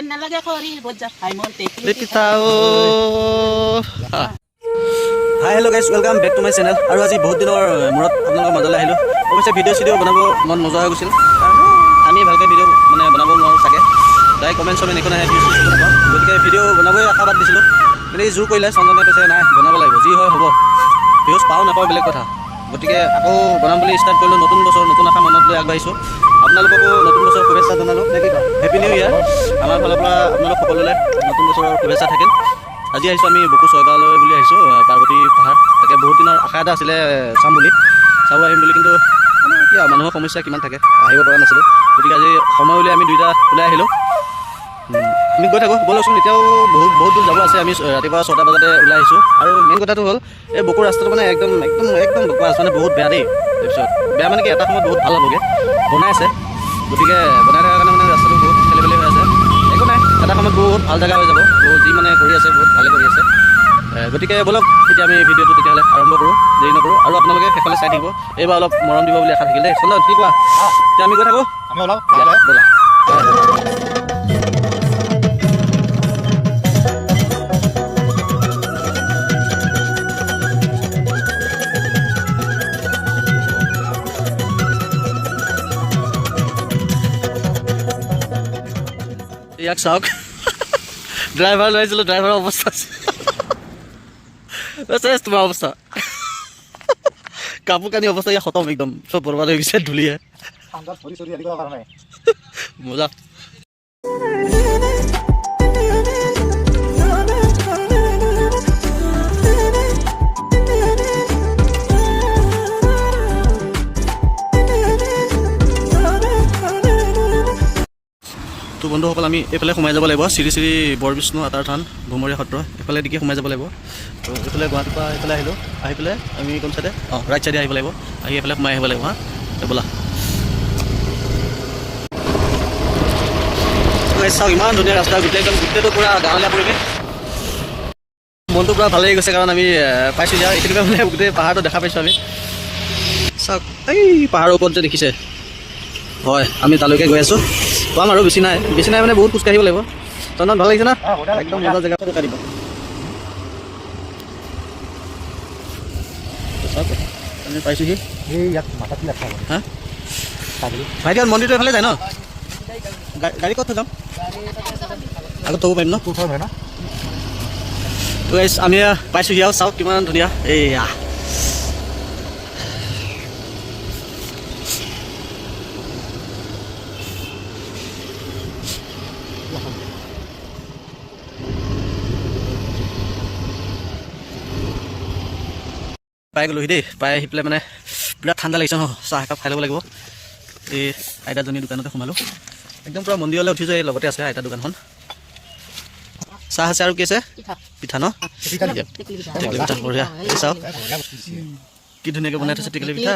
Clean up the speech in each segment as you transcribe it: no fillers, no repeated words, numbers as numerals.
নালাগে খৰিৰ বজ্জা খাই মোৰ টেকলি পিঠাও hi hello' guys welcome back to my channel আৰু আজি বহুত দিনৰ মূৰত আপোনালোকৰ মাজলৈ আহিলোঁ অৱশ্যে ভিডিঅ' চিডিঅ' বনাব মন নোযোৱা হৈ গৈছিল আমি ভালকৈ ভিডিঅ' মানে বনাব নোৱাৰোঁ চাগে তাই কমেণ্ট চমেণ্ট একো নাহে ভিউজ নাপাওঁ গতিকে ভিডিঅ' বনাবই আশাবাদ দিছিলোঁ কিন্তু এই জোৰ কৰিলে চন্দনে কৈছে নাই বনাব লাগিব যি হয় হ'ব ভিউজ পাওঁ নাপাওঁ বেলেগ কথা গতিকে আকৌ বনাম বুলি ষ্টাৰ্ট কৰিলোঁ নতুন বছৰ নতুন আশা মনত লৈ আগবাঢ়িছোঁ আপোনালোককো নতুন বছৰৰ শুভেচ্ছা জনালোঁ নে কি কয় হেপী নিউ ইয়াৰ আমাৰ ফালৰ পৰা আপোনালোক সকলোলৈ নতুন বছৰৰ শুভেচ্ছা থাকিল আজি আহিছোঁ আমি বকু ছয়গাঁৱলৈ বুলি আহিছোঁ পাৰ্বতী পাহাৰ তাকে বহুত দিনৰ আশা এটা আছিলে চাম বুলি চাব আহিম বুলি কিন্তু কিয় মানুহৰ সমস্যা কিমান থাকে আহিব পৰা নাছিলোঁ গতিকে আজি সময় উলিয়াই আমি দুইটা ওলাই আহিলোঁ আমি গৈ থাকোঁ ব'লকচোন এতিয়াও বহুত দূৰ যাব আছে আমি ৰাতিপুৱা 6টা বজাতে ওলাই আহিছোঁ আৰু মেইন কথাটো হ'ল এই বকুৰ ৰাস্তাটো মানে একদম বকু আছে মানে বহুত বেয়া দেই তাৰপিছত বেয়া মানে কি এটা সময়ত বহুত ভাল হ'বগৈ বনাই আছে গতিকে বনাই থকাৰ কাৰণে মানে ৰাস্তাটো বহুত খেলি মেলি হৈ আছে একো নাই এটা সময়ত বহুত ভাল জেগা হৈ যাব বহুত যি মানে কৰি আছে বহুত ভালে কৰি আছে গতিকে ব'লক এতিয়া আমি ভিডিঅ'টো তেতিয়াহ'লে আৰম্ভ কৰোঁ দেৰি নকৰোঁ আৰু আপোনালোকে শেষলৈ চাই থাকিব এইবাৰ অলপ মৰম দিব বুলি আশা থাকিল দেই চন্দন কি কোৱা এতিয়া আমি গৈ থাকোঁ আমি ওলাওঁ ব'লা ইয়াক চাওক ড্ৰাইভাৰ লৈ আহিছিলোঁ ড্ৰাইভাৰৰ অৱস্থা তোমাৰ অৱস্থা কাপোৰ কানি অৱস্থা ইয়াত খতম একদম চব বৰবাদ হৈ গৈছে ধূলিয়ে মজা তো বন্ধুসকল আমি এইফালে সোমাই যাব লাগিব শ্ৰী শ্ৰী বৰবিষ্ণু আতাৰ থান ভুমৰীয়া সত্ৰ এইফালে দিকে সোমাই যাব লাগিব তো এইফালে গুৱাহাটীৰ পৰা এইফালে আহিলোঁ আহি পেলাই আমি কোন চাইডে ৰাইট চাইডে আহিব লাগিব আহি এইফালে সোমাই আহিব লাগিব ব'লা চাওক ইমান ধুনীয়া ৰাস্তা গোটেইটো পূৰা গাঁৱলীয়া পৰিৱেশ মনটো পূৰা ভাল লাগি গৈছে কাৰণ আমি পাইছোঁ যে এইখিনি মানে গোটেই পাহাৰটো দেখা পাইছোঁ আমি চাওক এই পাহাৰৰ ওপৰত যে দেখিছে হয় আমি তালৈকে গৈ আছোঁ পাম আৰু বেছি নাই মানে বহুত খোজকাঢ়িব লাগিব চন্দন ভাল লাগিছে না একদম মজা জেগা কাঢ়িব আমি পাইছোঁহি হা ভাইটি মন্দিৰটো এইফালে যায় ন গাড়ী ক'ত থৈ যাম আগত থ'ব পাৰিম ন তো আমি পাইছোঁহি আৰু চাওক কিমান ধুনীয়া এইয়া পাই গ'লোহি দেই পাই আহি পেলাই মানে বিৰাট ঠাণ্ডা লাগিছে ন চাহ একাপ খাই ল'ব লাগিব এই আইতাজনী দোকানতে সোমালোঁ একদম পূৰা মন্দিৰলৈ উঠিছোঁ এই লগতে আছে আইতা দোকানখন চাহ আছে আৰু কি আছে পিঠা ন টেকলি পিঠা বঢ়িয়া চাওক কি ধুনীয়াকৈ বনাই থৈছে টেকলি পিঠা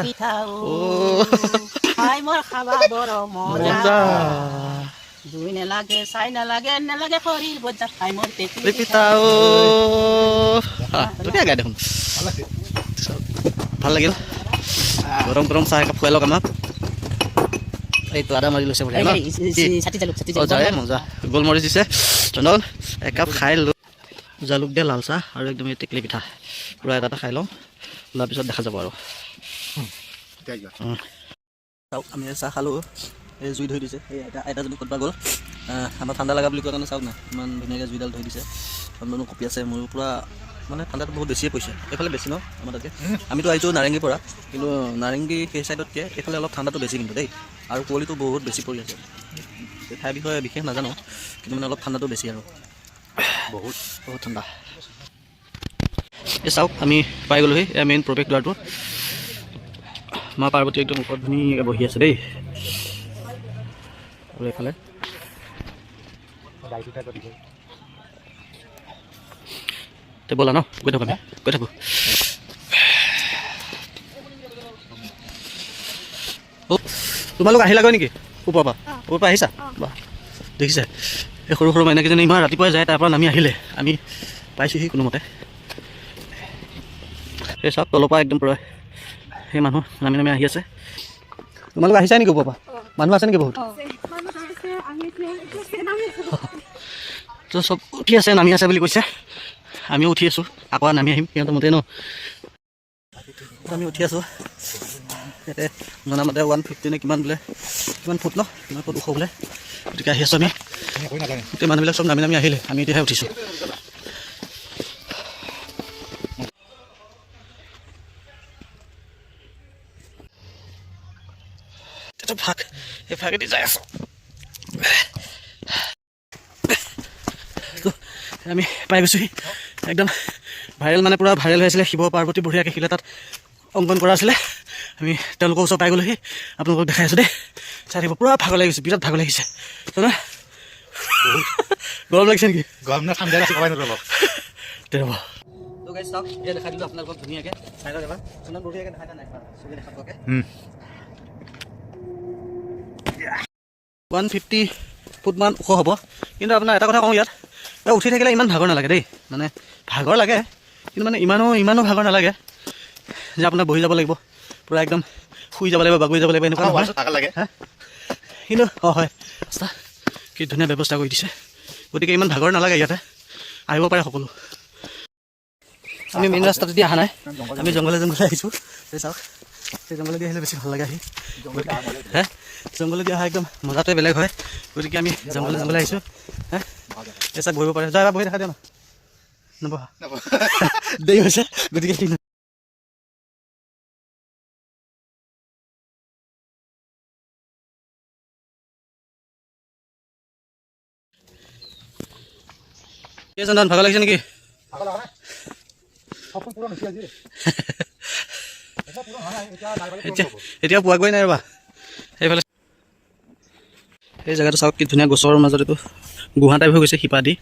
দুই নালাগে চাই নালাগে খৰিৰ বজ্জা খাই মোৰ টেকলি পিঠাও ধুনীয়া গাই দেখোন ভাল লাগিল গৰম চাহ একাপ খুৱাই লওক আমাক এইটো আদা মাৰি লৈছে মজা গোলমৰিচ দিছে চন্দন একাপ খাই লৈ জালুক দিয়া লাল চাহ আৰু একদম এই টেকলি পিঠা পূৰা এটা খাই লওঁ লোৱাৰ পিছত দেখা যাব আৰু চাওক আমি চাহ খালোঁ এই জুই ধৰি দিছে এই আইতাজনী ক'তবা গ'ল আমাৰ ঠাণ্ডা লগা বুলি কোৱা কাৰণে চাওক না ইমান ধুনীয়াকৈ জুইডাল ধৰি দিছে চন্দনো কপি আছে মোৰ পূৰা মানে ঠাণ্ডাটো বহুত বেছিয়ে পৰিছে এইফালে বেছি ন আমাৰ তাতে আমিতো আহিছোঁ নাৰেংগীৰ পৰা কিন্তু নাৰেংগী সেই চাইডতকৈ এইফালে অলপ ঠাণ্ডাটো বেছি কিন্তু দেই আৰু কুঁৱলীটো বহুত বেছি পৰি আছে ঠাইৰ বিষয়ে বিশেষ নাজানো কিন্তু মানে অলপ ঠাণ্ডাটো বেছি আৰু বহুত ঠাণ্ডা এই চাওক আমি পাই গ'লোহি এয়া মেইন প্ৰৱেশ দ্বাৰটো মা পাৰ্বতী একদম ওপৰত ধুনীয়াকৈ বহি আছে দেই আৰু এইফালে ব'লা ন গৈ থাকোঁ আমি গৈ থাকোঁ তোমালোক আহিলাগৈ নেকি ওপৰৰ পৰা আহিছা বা দেখিছে এই সৰু মাইনাকেইজনী ইমান ৰাতিপুৱাই যায় তাৰ পৰা নামি আহিলে আমি পাইছোঁহি কোনোমতে সেই চাওক তলৰ পৰা একদম পূৰা সেই মানুহ নামি নামি আহি আছে তোমালোক আহিছা নেকি ওপৰৰ পৰা মানুহ আছে নেকি বহুত তো চব উঠি আছে নামি আছে বুলি কৈছে আমিও উঠি আছোঁ আকৌ নামি আহিম সিহঁতৰ মতে ন আমি উঠি আছোঁ ইয়াতে জনামতে 150 নে কিমান বোলে কিমান ফুট ন কিমান ফুট ওখ বোলে গতিকে আহি আছোঁ আমি গোটেই মানুহবিলাক চব নামি নামি আহিলে আমি এতিয়াহে উঠিছোঁ ভাগ এই ভাগেদি যাই আছোঁ আমি পাই গৈছোঁহি একদম ভাইৰেল মানে পূৰা ভাইৰেল হৈ আছিলে শিৱ পাৰ্বতী বঢ়িয়াকৈ শিলে তাত অংকন কৰা আছিলে আমি তেওঁলোকৰ ওচৰত পাই গ'লোহি আপোনালোকক দেখাই আছোঁ দেই চাই থাকিব পূৰা ভাগৰ লাগিছে বিৰাট ভাগৰ লাগিছে চোন গৰম লাগিছে নেকি গৰম না ঠাণ্ডা আছে কবাই নৰব দে ৰ'ব তো গাইছ চাওক এতিয়া দেখাই দিলোঁ আপোনালোকক ধুনীয়াকৈ চাই লওক এবাৰ চোন বঢ়িয়াকৈ দেখাই দিয়া নাই চবেই দেখা পোৱাকৈ 150 ফুটমান ওখ হ'ব কিন্তু আপোনাৰ এটা কথা কওঁ ইয়াত উঠি থাকিলে ইমান ভাগৰ নালাগে দেই মানে ভাগৰ লাগে কিন্তু মানে ইমানো ভাগৰ নালাগে যে আপোনাৰ বহি যাব লাগিব পূৰা একদম শুই যাব লাগিব বাগৰি যাব লাগিব এনেকুৱা লাগে কিন্তু হয় কি ধুনীয়া ব্যৱস্থা কৰি দিছে গতিকে ইমান ভাগৰ নালাগে ইয়াতে আহিব পাৰে সকলো আমি মেইন ৰাস্তাটো দি অহা নাই আমি জংঘলে আহিছোঁ চাওক সেই জংঘলেদি আহিলে বেছি ভাল লাগে আহি জংঘলেদি অহা একদম মজাটোৱে বেলেগ হয় গতিকে আমি জংঘলে আহিছোঁ চাওক বহিব পাৰে যাই বহি দেখা দিয়া ন নবহা দেৰি হৈছে গতিকে চন্দন ভাগৰ লাগিছে নেকি এতিয়া পোৱাগৈ নাই ৰ'বা সেইফালে এই জেগাটো চাওক কি ধুনীয়া গছৰ মাজত এইটো গুহা টাইপ হৈ গৈছে শিপা দি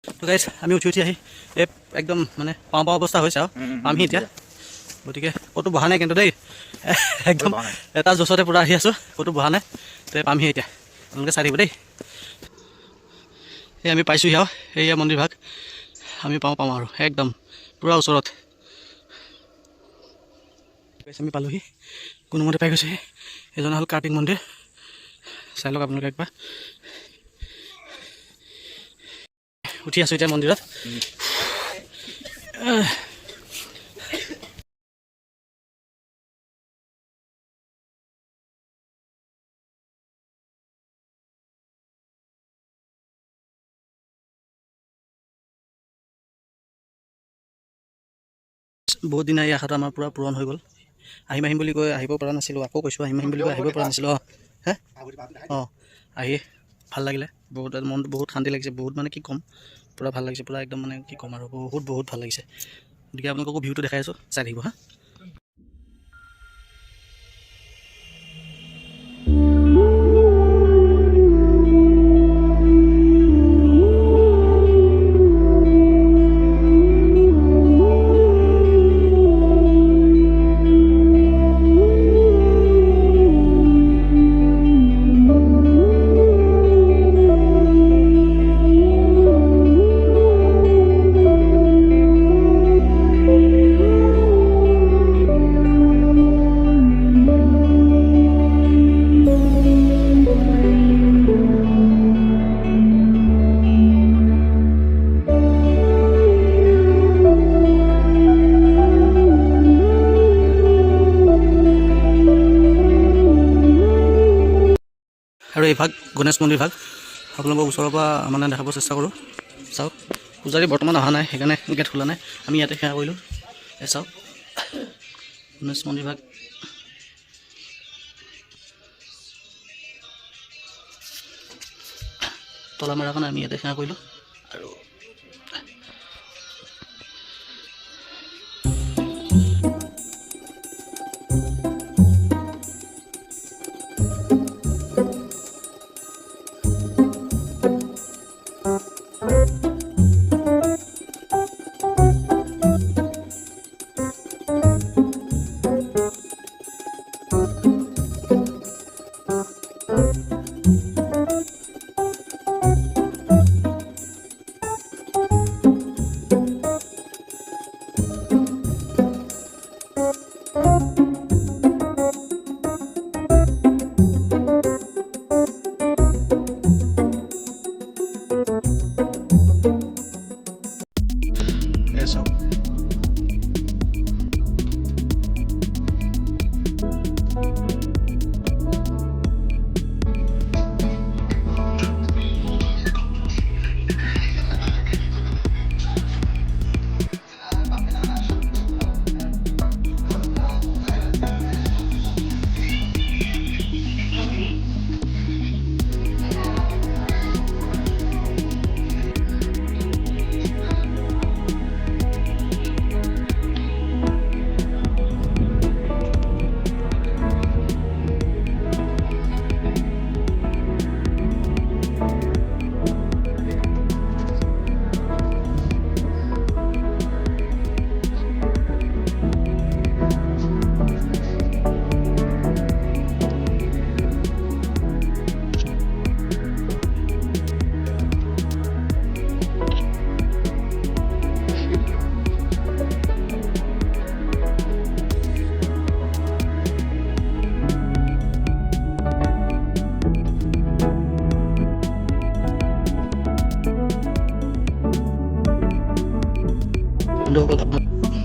তো গাইছ আমি উঠি আহি এই একদম মানে পাওঁ অৱস্থা হৈছে আৰু পামহি এতিয়া গতিকে ক'তো বহা নাই কিন্তু দেই একদম এটা জচতে পূৰা আহি আছোঁ ক'তো বহা নাই তো পামহি এতিয়া আপোনালোকে চাই থাকিব দেই এই আমি পাইছোঁহি আৰু সেয়া মন্দিৰ ভাগ আমি পাওঁ আৰু একদম পূৰা ওচৰত আমি পালোঁহি কোনোমতে পাই গৈছেহি এজনা হ'ল কাৰ্তিক মন্দিৰ চাই লওক আপোনালোকে একবাৰ উঠি আছোঁ এতিয়া মন্দিৰত বহুত দিন এই আশাটো আমাৰ পূৰা পূৰণ হৈ গ'ল আহিম বুলি কৈ আহিব পৰা নাছিলোঁ আকৌ কৈছোঁ আহিম বুলি কৈ আহিব পৰা নাছিলোঁ আহি ভাল লাগিলে বহুত মনটো বহুত শান্তি লাগিছে বহুত মানে কি ক'ম পূৰা ভাল লাগিছে পূৰা একদম মানে কি ক'ম আৰু বহুত ভাল লাগিছে গতিকে আপোনালোককো ভিউটো দেখাই আছোঁ চাই থাকিব আৰু এই ভাগ গণেশ মন্দিৰ ভাগ আপোনালোকৰ ওচৰৰ পৰা মানে দেখাব চেষ্টা কৰোঁ চাওক পূজাৰী বৰ্তমান অহা নাই সেইকাৰণে গেট খোলা নাই আমি ইয়াতে সেৱা কৰিলোঁ এই চাওক গণেশ মন্দিৰ ভাগ তলা মেৰাৰ কাৰণে আমি ইয়াতে সেৱা কৰিলোঁ আৰু বন্ধুসকল আপোনাক